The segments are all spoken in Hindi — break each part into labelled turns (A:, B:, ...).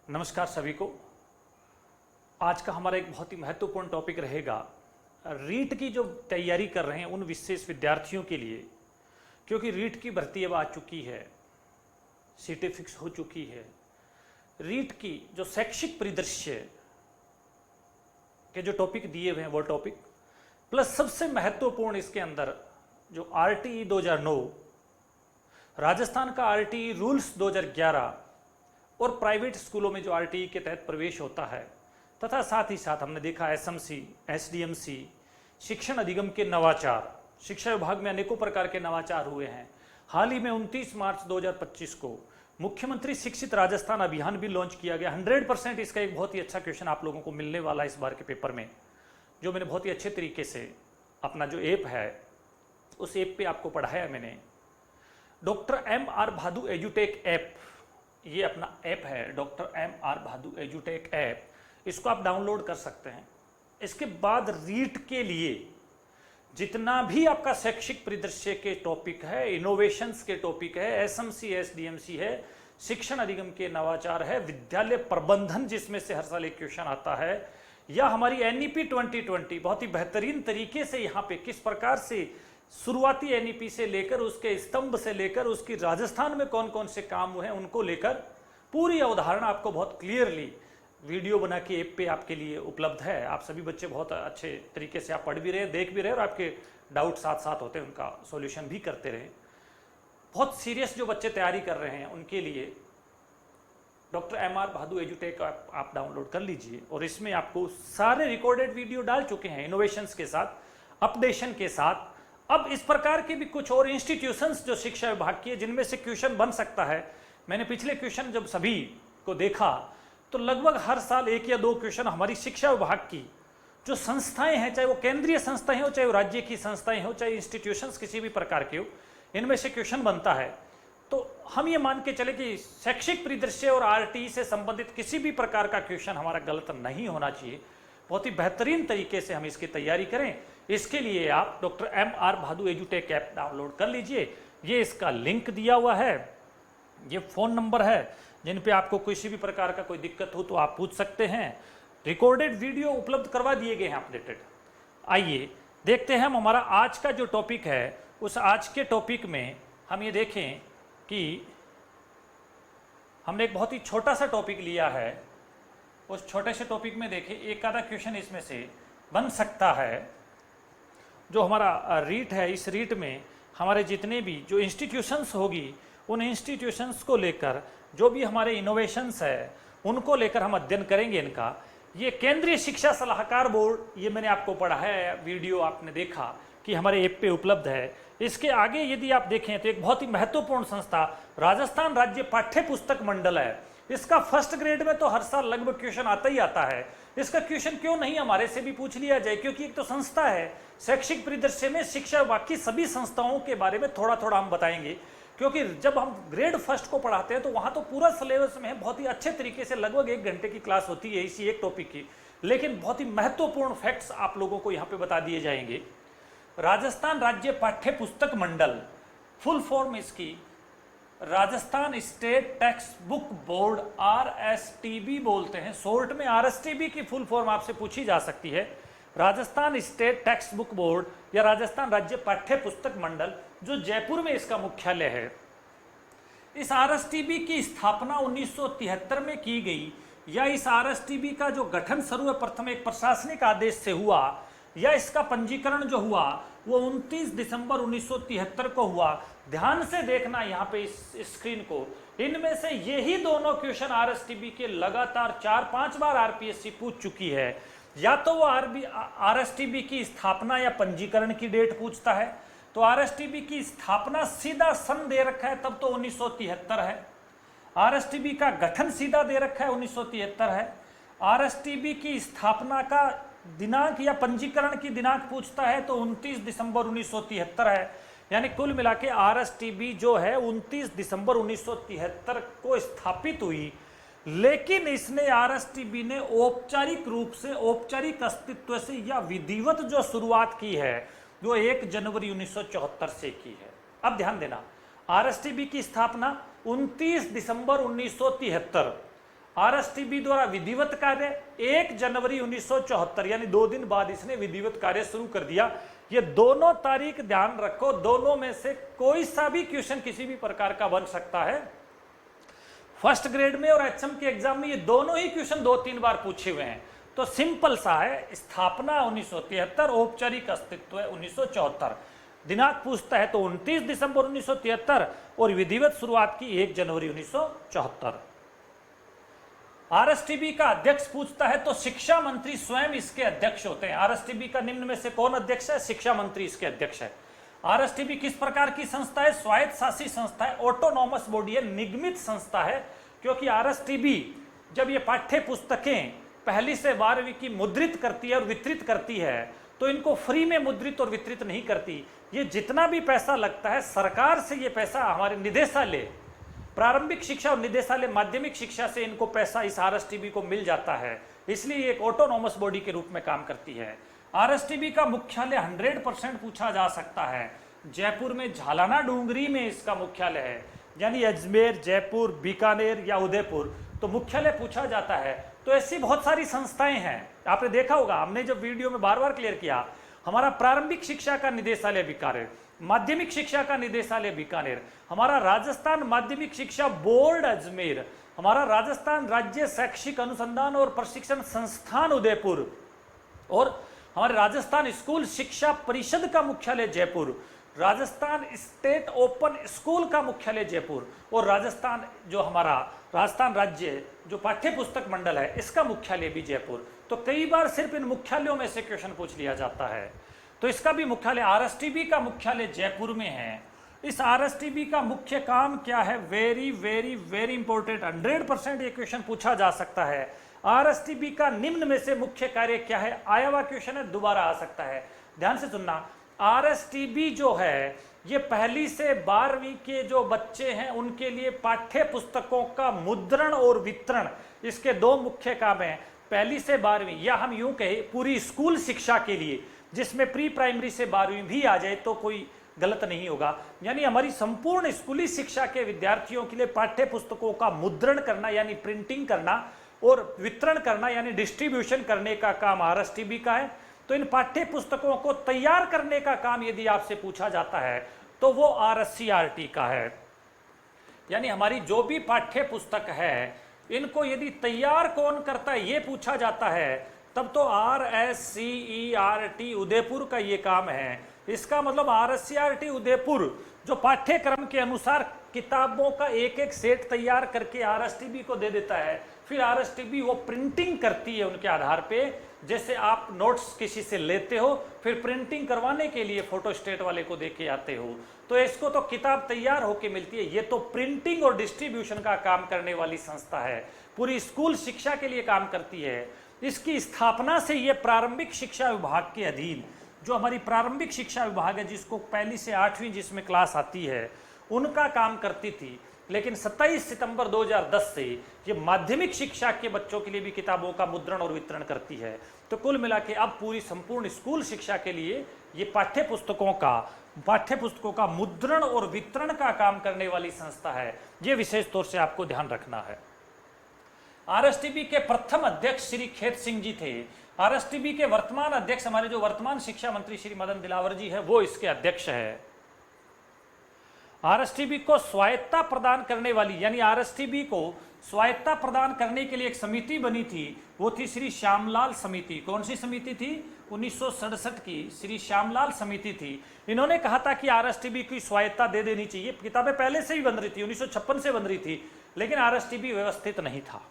A: नमस्कार सभी को। आज का हमारा एक बहुत ही महत्वपूर्ण टॉपिक रहेगा रीट की जो तैयारी कर रहे हैं उन विशेष विद्यार्थियों के लिए, क्योंकि रीट की भर्ती अब आ चुकी है, सीटें फिक्स हो चुकी है। रीट की जो शैक्षिक परिदृश्य के जो टॉपिक दिए हुए हैं वो टॉपिक प्लस सबसे महत्वपूर्ण इसके अंदर जो आरटीई 2009, राजस्थान का आरटीई रूल्स 2011 और प्राइवेट स्कूलों में जो आरटीई के तहत प्रवेश होता है, तथा साथ ही साथ हमने देखा एसएमसी, एसडीएमसी, शिक्षण अधिगम के नवाचार, शिक्षा विभाग में अनेकों प्रकार के नवाचार हुए हैं। हाल ही में 29 मार्च 2025 को मुख्यमंत्री शिक्षित राजस्थान अभियान भी लॉन्च किया गया। 100% इसका एक बहुत ही अच्छा क्वेश्चन आप लोगों को मिलने वाला है इस बार के पेपर में, जो मैंने बहुत ही अच्छे तरीके से अपना जो ऐप है उस ऐप पे आपको पढ़ाया मैंने। Doctor M R. भादु एजुटेक ऐप, ये अपना ऐप है डॉक्टर एम.आर. भादु एजुटेक ऐप, इसको आप डाउनलोड कर सकते हैं। इसके बाद रीट के लिए जितना भी आपका शैक्षिक परिदृश्य के टॉपिक है, इनोवेशंस के टॉपिक है, एसएमसी, एसडीएमसी है, शिक्षण अधिगम के नवाचार है, विद्यालय प्रबंधन जिसमें से हर साल एक क्वेश्चन आता है, या हमारी एनईपी 2020 बहुत ही बेहतरीन तरीके से यहाँ पे किस प्रकार से शुरुआती एनईपी से लेकर उसके स्तंभ से लेकर उसकी राजस्थान में कौन कौन से काम हुए हैं उनको लेकर पूरी अवधारणा आपको बहुत क्लियरली वीडियो बना के ऐप पे आपके लिए उपलब्ध है। आप सभी बच्चे बहुत अच्छे तरीके से आप पढ़ भी रहे, देख भी रहे और आपके डाउट साथ साथ होते हैं, उनका सॉल्यूशन भी करते रहे। बहुत सीरियस जो बच्चे तैयारी कर रहे हैं उनके लिए डॉक्टर एम.आर. भादु एजुटेक आप डाउनलोड कर लीजिए, और इसमें आपको सारे रिकॉर्डेड वीडियो डाल चुके हैं इनोवेशंस के साथ, अपडेशन के साथ। अब इस प्रकार के भी कुछ और इंस्टीट्यूशंस जो शिक्षा विभाग की है जिनमें से क्वेश्चन बन सकता है। मैंने पिछले क्वेश्चन जब सभी को देखा तो लगभग हर साल एक या दो क्वेश्चन हमारी शिक्षा विभाग की जो संस्थाएं हैं, चाहे वो केंद्रीय संस्थाएं हो, चाहे वो राज्य की संस्थाएं हो, चाहे इंस्टीट्यूशंस किसी भी प्रकार के हो, इनमें से क्वेश्चन बनता है। तो हम ये मान के चले कि शैक्षिक परिदृश्य और आरटीई से संबंधित किसी भी प्रकार का क्वेश्चन हमारा गलत नहीं होना चाहिए। बहुत ही बेहतरीन तरीके से हम इसकी तैयारी करें, इसके लिए आप डॉक्टर एम.आर. भादु एजुटेक ऐप डाउनलोड कर लीजिए। ये इसका लिंक दिया हुआ है, ये फ़ोन नंबर है जिन पे आपको किसी भी प्रकार का कोई दिक्कत हो तो आप पूछ सकते हैं। रिकॉर्डेड वीडियो उपलब्ध करवा दिए गए हैं अपडेटेड। आइए देखते हैं हम हमारा आज का जो टॉपिक है, उस आज के टॉपिक में हम ये देखें कि हमने एक बहुत ही छोटा सा टॉपिक लिया है। उस छोटे से टॉपिक में देखें एक आधा क्वेश्चन इसमें से बन सकता है। जो हमारा रीट है, इस रीट में हमारे जितने भी जो इंस्टीट्यूशंस होगी उन इंस्टीट्यूशंस को लेकर जो भी हमारे इनोवेशंस है उनको लेकर हम अध्ययन करेंगे इनका। ये केंद्रीय शिक्षा सलाहकार बोर्ड, ये मैंने आपको पढ़ाया है, वीडियो आपने देखा कि हमारे ऐप पे उपलब्ध है। इसके आगे यदि आप देखें तो एक बहुत ही महत्वपूर्ण संस्था राजस्थान राज्य पाठ्य पुस्तक मंडल है। इसका फर्स्ट ग्रेड में तो हर साल लगभग क्वेश्चन आता ही आता है। इसका क्वेश्चन क्यों नहीं हमारे से भी पूछ लिया जाए, क्योंकि एक तो संस्था है, शैक्षिक परिदृश्य में शिक्षा विभाग की सभी संस्थाओं के बारे में थोड़ा थोड़ा हम बताएंगे, क्योंकि जब हम ग्रेड फर्स्ट को पढ़ाते हैं तो वहां तो पूरा सिलेबस में है, बहुत ही अच्छे तरीके से लगभग 1 घंटे की क्लास होती है इसी एक टॉपिक की, लेकिन बहुत ही महत्वपूर्ण फैक्ट्स आप लोगों को यहाँ पे बता दिए जाएंगे। राजस्थान राज्य पाठ्य पुस्तक मंडल, फुल फॉर्म इसकी Rajasthan state text book board, RSTB बोलते हैं, शॉर्ट में RSTB की फुल फॉर्म आपसे पूछी जा सकती है। Rajasthan state text book board या राजस्थान राज्य पाठ्य पुस्तक मंडल, जो जयपुर में इसका मुख्यालय है। इस RSTB की स्थापना 1973 में की गई, या इस RSTB का जो गठन सर्वप्रथम एक प्रशासनिक आदेश से हुआ, या इसका पंजीकरण जो हुआ वो 29 दिसंबर 1973 को हुआ। ध्यान से देखना यहाँ पे इस स्क्रीन को, इनमें से यही दोनों क्वेश्चन RSTB के लगातार 4-5 बार आरपीएससी पूछ चुकी है। या तो वो RSTB की स्थापना या पंजीकरण की डेट पूछता है, तो RSTB की स्थापना सीधा सन दे रखा है तब तो 1973 है। RSTB का गठन सीधा दे रखा है 1973 है। RSTB की स्थापना का दिनांक या पंजीकरण की दिनांक पूछता है तो 29 दिसंबर 1973 है। यानी कुल मिला के RSTB जो है 29 दिसंबर 1973 को स्थापित हुई, लेकिन इसने RSTB ने औपचारिक रूप से, औपचारिक अस्तित्व से या विधिवत जो शुरुआत की है वो 1 जनवरी 1974 से की है। अब ध्यान देना, RSTB की स्थापना 29 दिसंबर 1973, आरएसटीबी द्वारा विधिवत कार्य 1 जनवरी 1974 यानी 2 दिन बाद इसने विधिवत कार्य शुरू कर दिया। ये दोनों तारीख ध्यान रखो, दोनों में से कोई सा भी क्वेश्चन किसी भी प्रकार का बन सकता है। फर्स्ट ग्रेड में और एचएम के एग्जाम में ये दोनों ही क्वेश्चन 2-3 बार पूछे हुए हैं। तो सिंपल सा है, स्थापना 1973, औपचारिक अस्तित्व है 1974। दिनांक पूछता है तो 29 दिसंबर 1973 और विधिवत शुरुआत की 1 जनवरी 1974। आरएसटीबी का अध्यक्ष पूछता है तो शिक्षा मंत्री स्वयं इसके अध्यक्ष होते हैं। आरएसटीबी का निम्न में से कौन अध्यक्ष है? शिक्षा मंत्री इसके अध्यक्ष है। आरएसटीबी किस प्रकार की संस्था है? स्वायत्त शासी संस्था है, ऑटोनॉमस बॉडी है, निगमित संस्था है। क्योंकि आरएसटीबी जब ये पाठ्य पुस्तकें 1ली से 12वीं की मुद्रित करती है और वितरित करती है तो इनको फ्री में मुद्रित और वितरित नहीं करती। ये जितना भी पैसा लगता है सरकार से, ये पैसा हमारे निदेशालय, प्रारंभिक शिक्षा और निदेशालय माध्यमिक शिक्षा से इनको पैसा इस आरएसटीबी को मिल जाता है, इसलिए एक ऑटोनॉमस बॉडी के रूप में काम करती है। आरएसटीबी का मुख्यालय 100% पूछा जा सकता है, जयपुर में झालाना डूंगरी में इसका मुख्यालय है, यानी अजमेर, जयपुर, बीकानेर या उदयपुर तो मुख्यालय पूछा जाता है। तो ऐसी बहुत सारी संस्थाएं हैं, आपने देखा होगा, हमने जब वीडियो में बार बार क्लियर किया, हमारा प्रारंभिक शिक्षा का निदेशालय बीकानेर, माध्यमिक शिक्षा का निदेशालय बीकानेर, हमारा राजस्थान माध्यमिक शिक्षा बोर्ड अजमेर, हमारा राजस्थान राज्य शैक्षिक अनुसंधान और प्रशिक्षण संस्थान उदयपुर, और हमारे राजस्थान स्कूल शिक्षा परिषद का मुख्यालय Jaipur, Rajasthan state open school का मुख्यालय जयपुर, और राजस्थान जो हमारा राजस्थान राज्य जो पाठ्य पुस्तक मंडल है इसका मुख्यालय भी जयपुर। तो कई बार सिर्फ इन मुख्यालयों में से क्वेश्चन पूछ लिया जाता है। तो इसका भी मुख्यालय, आरएसटीबी का मुख्यालय जयपुर में है। इस आरएसटीबी का मुख्य काम क्या है? वेरी वेरी वेरी इंपॉर्टेंट, 100% ये क्वेश्चन पूछा जा सकता है। आरएसटीबी का निम्न में से मुख्य कार्य क्या है? आया हुआ क्वेश्चन है, दोबारा आ सकता है, ध्यान से सुनना। आरएसटीबी जो है ये 1ली से 12वीं के जो बच्चे हैं उनके लिए पाठ्य पुस्तकों का मुद्रण और वितरण, इसके 2 मुख्य काम हैं। 1ली से 12वीं, या हम यूं कहें पूरी स्कूल शिक्षा के लिए, जिसमें प्री प्राइमरी से 12वीं भी आ जाए तो कोई गलत नहीं होगा, यानी हमारी संपूर्ण स्कूली शिक्षा के विद्यार्थियों के लिए पाठ्य पुस्तकों का मुद्रण करना यानी प्रिंटिंग करना और वितरण करना यानी डिस्ट्रीब्यूशन करने का काम आरएसटीबी का है। तो इन पाठ्य पुस्तकों को तैयार करने का काम यदि आपसे पूछा जाता है तो वो आरएससीईआरटी का है, यानी हमारी जो भी पाठ्य पुस्तक है इनको यदि तैयार कौन करता है ये पूछा जाता है तब तो आरएससीईआरटी उदयपुर का ये काम है। इसका मतलब आरएससीईआरटी उदयपुर जो पाठ्यक्रम के अनुसार किताबों का एक एक सेट तैयार करके आरएसटीबी को दे देता है, फिर आरएसटीबी वो प्रिंटिंग करती है उनके आधार पे। जैसे आप नोट्स किसी से लेते हो फिर प्रिंटिंग करवाने के लिए फोटोस्टेट वाले को दे के आते हो, तो इसको तो किताब तैयार होके मिलती है। ये तो प्रिंटिंग और डिस्ट्रीब्यूशन का काम करने वाली संस्था है, पूरी स्कूल शिक्षा के लिए काम करती है। इसकी स्थापना से ये प्रारंभिक शिक्षा विभाग के अधीन, जो हमारी प्रारंभिक शिक्षा विभाग है जिसको 1ली से 8वीं जिसमें क्लास आती है, उनका काम करती थी। लेकिन 27 सितंबर 2010 से ये माध्यमिक शिक्षा के बच्चों के लिए भी किताबों का मुद्रण और वितरण करती है। तो कुल मिला के अब पूरी संपूर्ण स्कूल शिक्षा के लिए ये पाठ्य पुस्तकों का मुद्रण और वितरण का काम करने वाली संस्था है। ये विशेष तौर से आपको ध्यान रखना है। आरएसटीबी के प्रथम अध्यक्ष श्री खेत सिंह जी थे। आरएसटीबी के वर्तमान अध्यक्ष हमारे जो वर्तमान शिक्षा मंत्री श्री मदन दिलावर जी है वो इसके अध्यक्ष है। आरएसटीबी को स्वायत्तता प्रदान करने वाली, यानी आरएसटीबी को स्वायत्तता प्रदान करने के लिए एक समिति बनी थी, वो थी श्री श्यामलाल समिति। कौन सी समिति थी? 1967 की श्री श्यामलाल समिति थी। इन्होंने कहा था कि आरएसटीबी की स्वायत्तता दे देनी चाहिए। किताबें पहले से ही बन रही थी, 1956 से बन रही थी, लेकिन आरएसटीबी व्यवस्थित नहीं था।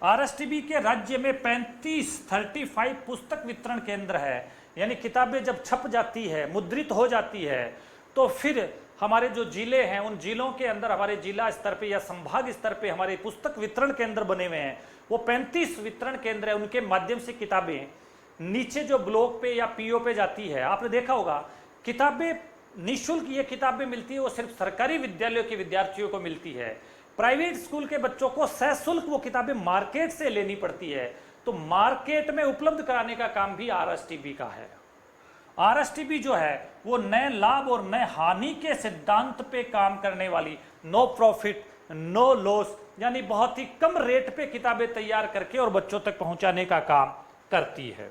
A: आरएसटीबी के राज्य में 35 पुस्तक वितरण केंद्र है, यानी किताबें जब छप जाती है, मुद्रित हो जाती है, तो फिर हमारे जो जिले हैं उन जिलों के अंदर हमारे जिला स्तर पे या संभाग स्तर पे हमारे पुस्तक वितरण केंद्र बने हुए हैं। वो 35 वितरण केंद्र है, उनके माध्यम से किताबें नीचे जो ब्लॉक पे या पीओ पे जाती है। आपने देखा होगा किताबें निःशुल्क ये किताबें मिलती है, वो सिर्फ सरकारी विद्यालयों के विद्यार्थियों को मिलती है। प्राइवेट स्कूल के बच्चों को सशुल्क वो किताबें मार्केट से लेनी पड़ती है। तो मार्केट में उपलब्ध कराने का काम भी आरएसटीबी का है। आरएसटीबी जो है वो नए लाभ और नए हानि के सिद्धांत पे काम करने वाली नो प्रॉफिट नो लॉस, यानी बहुत ही कम रेट पे किताबें तैयार करके और बच्चों तक पहुंचाने का काम करती है।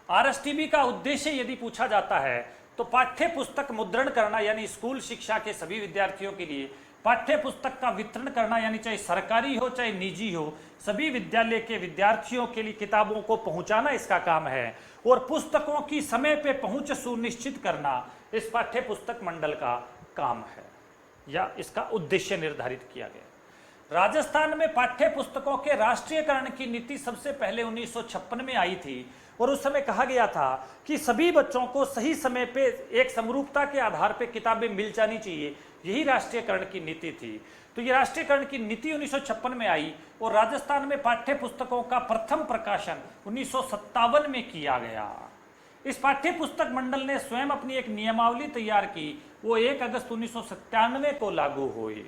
A: आरएसटीबी का उद्देश्य यदि पूछा जाता है तो पाठ्य पुस्तक मुद्रण करना, यानी स्कूल शिक्षा के सभी विद्यार्थियों के लिए पाठ्य पुस्तक का वितरण करना, यानी चाहे सरकारी हो चाहे निजी हो, सभी विद्यालय के विद्यार्थियों के लिए किताबों को पहुंचाना इसका काम है। और पुस्तकों की समय पे पहुंच सुनिश्चित करना इस पाठ्य पुस्तक मंडल का काम है, या इसका उद्देश्य निर्धारित किया गया। राजस्थान में पाठ्य पुस्तकों के राष्ट्रीयकरण की नीति सबसे पहले 1956 में आई थी और उस समय कहा गया था कि सभी बच्चों को सही समय पे एक समरूपता के आधार पे किताबें मिल जानी चाहिए, यही राष्ट्रीयकरण की नीति थी। तो ये राष्ट्रीयकरण की नीति 1956 में आई और राजस्थान में पाठ्य पुस्तकों का प्रथम प्रकाशन 1957 में किया गया। इस पाठ्य पुस्तक मंडल ने स्वयं अपनी एक नियमावली तैयार की, वो 1 अगस्त 1997 को लागू हुई।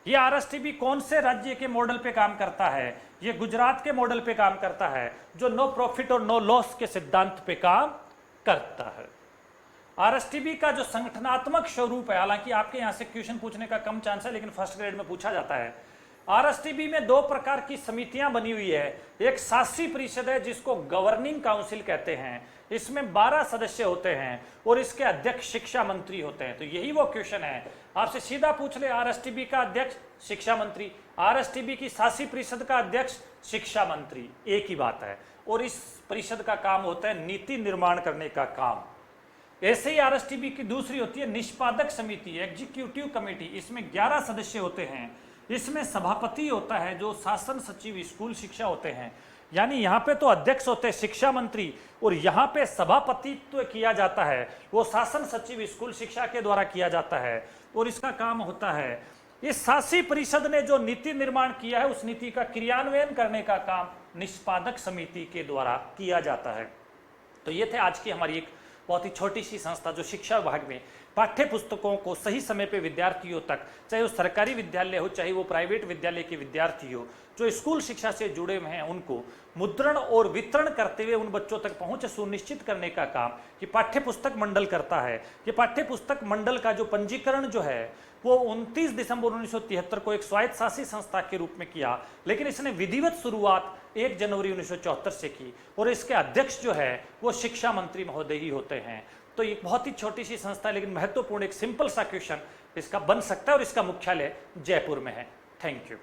A: ये आरएसटीबी कौन से राज्य के मॉडल पे काम करता है? ये गुजरात के मॉडल पे काम करता है, जो नो प्रॉफिट और नो लॉस के सिद्धांत पे काम करता है। आरएसटीबी का जो संगठनात्मक स्वरूप है, हालांकि आपके यहां से क्वेश्चन पूछने का कम चांस है, लेकिन फर्स्ट ग्रेड में पूछा जाता है। आरएसटीबी में 2 प्रकार की समितियां बनी हुई है। एक शासी परिषद है जिसको गवर्निंग काउंसिल कहते हैं, इसमें 12 सदस्य होते हैं और इसके अध्यक्ष शिक्षा मंत्री होते हैं। तो यही वो क्वेश्चन है, आपसे सीधा पूछ ले आरएसटीबी का अध्यक्ष शिक्षा मंत्री, आरएसटीबी की शासी परिषद का अध्यक्ष शिक्षा मंत्री, एक ही बात है। और इस परिषद का काम होता है नीति निर्माण करने का काम। ऐसे ही आरएसटीबी की दूसरी होती है निष्पादक समिति, एग्जीक्यूटिव कमेटी, इसमें 11 सदस्य होते हैं। इसमें सभापति होता है जो शासन सचिव स्कूल शिक्षा होते हैं, यानी यहाँ पे तो अध्यक्ष होते हैं शिक्षा मंत्री और यहाँ पे सभापतित्व किया जाता है वो शासन सचिव स्कूल शिक्षा के द्वारा किया जाता है। और इसका काम होता है, इस शासी परिषद ने जो नीति निर्माण किया है उस नीति का क्रियान्वयन करने का काम निष्पादक समिति के द्वारा किया जाता है। तो ये थे आज की हमारी एक बहुत ही छोटी सी संस्था जो शिक्षा विभाग में पाठ्य पुस्तकों को सही समय पे विद्यार्थियों तक, चाहे वो सरकारी विद्यालय हो चाहे वो प्राइवेट विद्यालय के विद्यार्थी हो, जो स्कूल शिक्षा से जुड़े हुए हैं, उनको मुद्रण और वितरण करते हुए उन बच्चों तक पहुंच सुनिश्चित करने का काम ये पाठ्य पुस्तक मंडल करता है। ये पाठ्य पुस्तक मंडल का जो पंजीकरण जो है वो 29 दिसंबर 1973 को एक स्वायत्तशासी संस्था के रूप में किया, लेकिन इसने विधिवत शुरुआत 1 जनवरी 1974 से की और इसके अध्यक्ष जो है वो शिक्षा मंत्री महोदय ही होते हैं। तो ये बहुत ही छोटी सी संस्था है, लेकिन महत्वपूर्ण एक सिंपल सा क्वेश्चन इसका बन सकता है और इसका मुख्यालय जयपुर में है। Thank you.